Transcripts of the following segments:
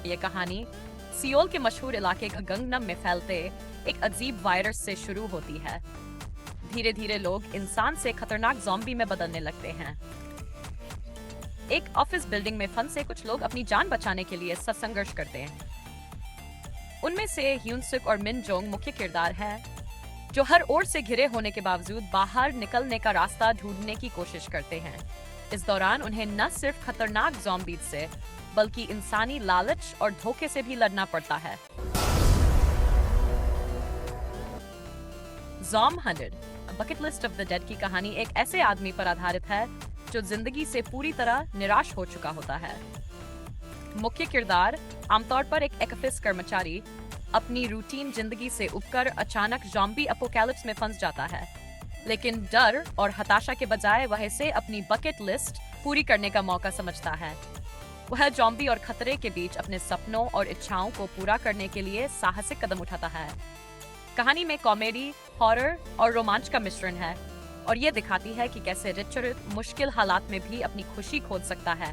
ये कहानी सियोल के मशहूर इलाके गंगनम में फैलते एक अजीब वायरस से शुरू होती है। धीरे धीरे लोग इंसान से खतरनाक ज़ॉम्बी में बदलने लगते हैं। एक ऑफिस बिल्डिंग में फंसे कुछ लोग अपनी जान बचाने के लिए संघर्ष करते हैं। उनमें से ह्यूनसुक और मिन जोंग मुख्य किरदार हैं, जो हर ओर से घिरे होने के बावजूद बाहर निकलने का रास्ता ढूंढने की कोशिश करते हैं। इस दौरान उन्हें न सिर्फ खतरनाक ज़ॉम्बीज से बल्कि इंसानी लालच और धोखे से भी लड़ना पड़ता है। Zombie hunted, bucket list of the dead की कहानी एक ऐसे आदमी पर आधारित है जो जिंदगी से पूरी तरह निराश हो चुका होता है। मुख्य किरदार आमतौर पर एक ऑफिस कर्मचारी अपनी रूटीन जिंदगी से उबकर अचानक ज़ॉम्बी अपोकैलिप्स में फंस जाता है, लेकिन डर और हताशा के बजाय वह इसे अपनी बकेट लिस्ट पूरी करने का मौका समझता है। वह ज़ॉम्बी और खतरे के बीच अपने सपनों और इच्छाओं को पूरा करने के लिए साहसिक कदम उठाता है। कहानी में कॉमेडी, हॉरर और रोमांच का मिश्रण है और ये दिखाती है कि कैसे रिचर्ड मुश्किल हालात में भी अपनी खुशी खोज सकता है।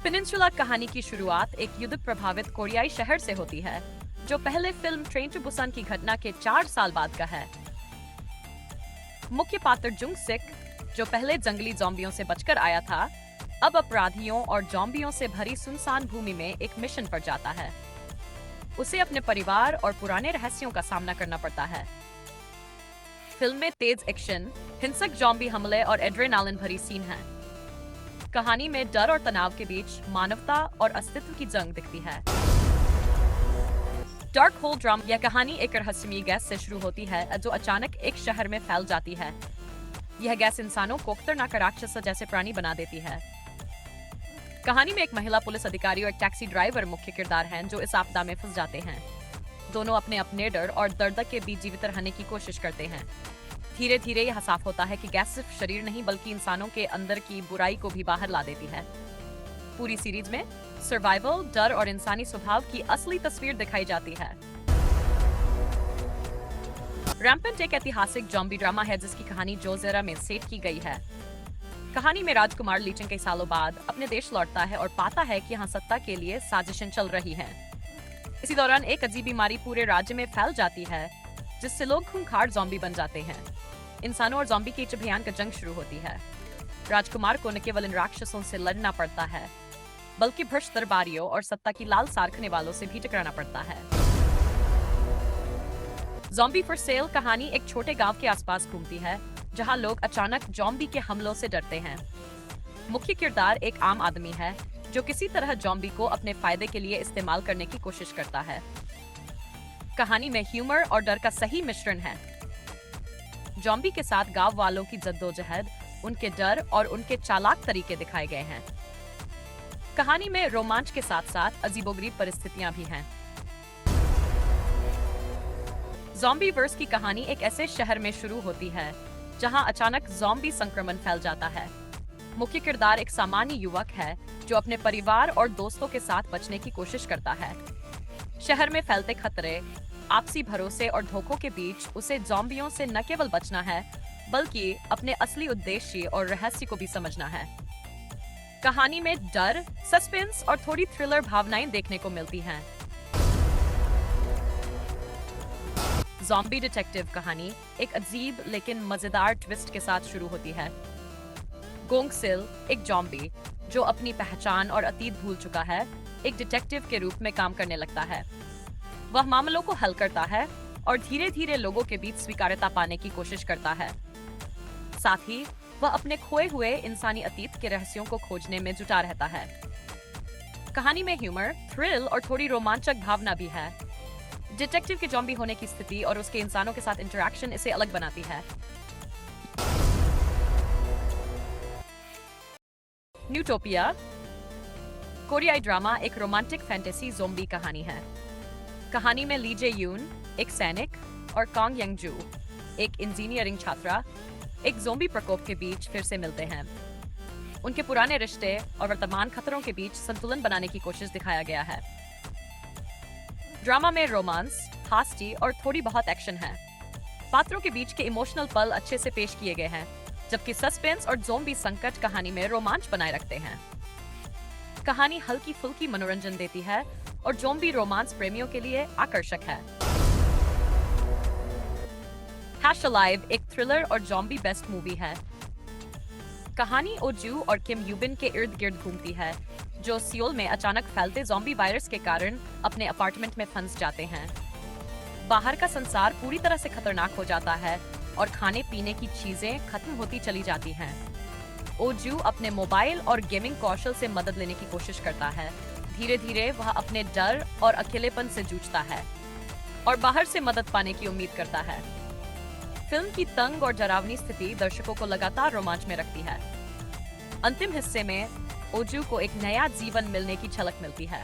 पेनिनसुला कहानी की शुरुआत एक युद्ध प्रभावित कोरियाई शहर से होती है, जो पहले फिल्म ट्रेन टू बुसान की घटना के 4 साल बाद का है। मुख्य पात्र जुंग सिक, जो पहले जंगली ज़ॉम्बियों से बचकर आया था, अब अपराधियों और ज़ॉम्बियों से भरी सुनसान भूमि में एक मिशन पर जाता है। उसे अपने परिवार और पुराने रहस्यों का सामना करना पड़ता है। फिल्म में तेज एक्शन, हिंसक ज़ॉम्बी हमले और एड्रेनालिन भरी सीन है। कहानी में डर और तनाव के बीच मानवता और अस्तित्व की जंग दिखती है। डार्क होल ड्रामा, यह कहानी एक रहस्यमयी गैस से शुरू होती है जो अचानक एक शहर में फैल जाती है। यह गैस इंसानों को खतरनाक राक्षस जैसे प्राणी बना देती है। कहानी में एक महिला पुलिस अधिकारी और एक टैक्सी ड्राइवर मुख्य किरदार हैं जो इस आपदा में फंस जाते हैं। दोनों अपने अपने डर और दर्द के बीच जीवित रहने की कोशिश करते हैं। धीरे धीरे यह साफ होता है कि गैस सिर्फ शरीर नहीं बल्कि इंसानों के अंदर की बुराई को भी बाहर ला देती है। पूरी सीरीज में सर्वाइवल, डर और इंसानी स्वभाव की असली तस्वीर दिखाई जाती है। रैम्पेंट एक ऐतिहासिक ज़ॉम्बी ड्रामा है जिसकी कहानी जोजेरा में सेट की गई है। कहानी में राजकुमार लीचन कई सालों बाद अपने देश लौटता है और पाता है कि यहाँ सत्ता के लिए साजिशें चल रही हैं। इसी दौरान एक अजीब बीमारी पूरे राज्य में फैल जाती है, जिससे लोग खूंखार ज़ॉम्बी बन जाते हैं। इंसानों और ज़ॉम्बी की भयानक जंग शुरू होती है। राजकुमार को न केवल इन राक्षसों से लड़ना पड़ता है, बल्कि भ्रष्ट दरबारियों और सत्ता की लाल सारखने वालों से भी टकराना पड़ता है। ज़ॉम्बी फॉर सेल कहानी एक छोटे गांव के आसपास घूमती है, जहां लोग अचानक ज़ॉम्बी के हमलों से डरते हैं। मुख्य किरदार एक आम आदमी है जो किसी तरह ज़ॉम्बी को अपने फायदे के लिए इस्तेमाल करने की कोशिश करता है। कहानी में ह्यूमर और डर का सही मिश्रण है। ज़ॉम्बी के साथ गांव वालों की जद्दोजहद, उनके डर और उनके चालाक तरीके दिखाए गए हैं। कहानी में रोमांच के साथ साथ अजीबोगरीब परिस्थितियां भी हैं। ज़ॉम्बी वर्स की कहानी एक ऐसे शहर में शुरू होती है जहां अचानक ज़ॉम्बी संक्रमण फैल जाता है। मुख्य किरदार एक सामान्य युवक है जो अपने परिवार और दोस्तों के साथ बचने की कोशिश करता है। शहर में फैलते खतरे, आपसी भरोसे और धोखों के बीच उसे ज़ॉम्बियों से न केवल बचना है बल्कि अपने असली उद्देश्य और रहस्य को भी समझना है। कहानी में डर, सस्पेंस और थोड़ी थ्रिलर भावनाएं देखने को मिलती हैं। ज़ॉम्बी डिटेक्टिव कहानी एक अजीब लेकिन मजेदार ट्विस्ट के साथ शुरू होती है। गोंग सिल, एक ज़ॉम्बी जो अपनी पहचान और अतीत भूल चुका है, एक डिटेक्टिव के रूप में काम करने लगता है। वह मामलों को हल करता है और धीरे धीरे लोगों के बीच स्वीकार्यता पाने की कोशिश करता है। साथ ही वह अपने खोए हुए इंसानी अतीत के रहस्यों को खोजने में जुटा रहता है। कहानी में ह्यूमर, थ्रिल और थोड़ी रोमांचक भावना भी है। डिटेक्टिव के ज़ॉम्बी होने की स्थिति और उसके इंसानों के साथ इंटरैक्शन इसे अलग बनाती है। न्यूटोपिया कोरियाई ड्रामा एक रोमांटिक फैंटेसी ज़ॉम्बी कहानी है। कहानी में ली जे यून, एक सैनिक, और कांग यंग जू, एक इंजीनियरिंग छात्रा, एक ज़ॉम्बी प्रकोप के बीच फिर से मिलते हैं। उनके पुराने रिश्ते और वर्तमान खतरों के बीच संतुलन बनाने की कोशिश दिखाया गया है। ड्रामा में रोमांस, हास्य और थोड़ी बहुत एक्शन है। पात्रों के बीच के इमोशनल पल अच्छे से पेश किए गए हैं, जबकि सस्पेंस और ज़ॉम्बी संकट कहानी में रोमांच बनाए रखते हैं। कहानी हल्की फुल्की मनोरंजन देती है और ज़ॉम्बी रोमांस प्रेमियों के लिए आकर्षक है। हैश अलाइव एक थ्रिलर और ज़ॉम्बी बेस्ट मूवी है। कहानी ओजू और किम यूबिन के इर्द गिर्द घूमती है, जो सियोल में अचानक फैलते ज़ॉम्बी वायरस के कारण अपने अपार्टमेंट में फंस जाते हैं। बाहर का संसार पूरी तरह से खतरनाक हो जाता है और खाने पीने की चीजें खत्म होती चली जाती हैं। ओजू अपने मोबाइल और गेमिंग कौशल से मदद लेने की कोशिश करता है। धीरे धीरे वह अपने डर और अकेलेपन से जूझता है और बाहर से मदद पाने की उम्मीद करता है। फिल्म की तंग और डरावनी स्थिति दर्शकों को लगातार रोमांच में रखती है। अंतिम हिस्से में ओजू को एक नया जीवन मिलने की झलक मिलती है।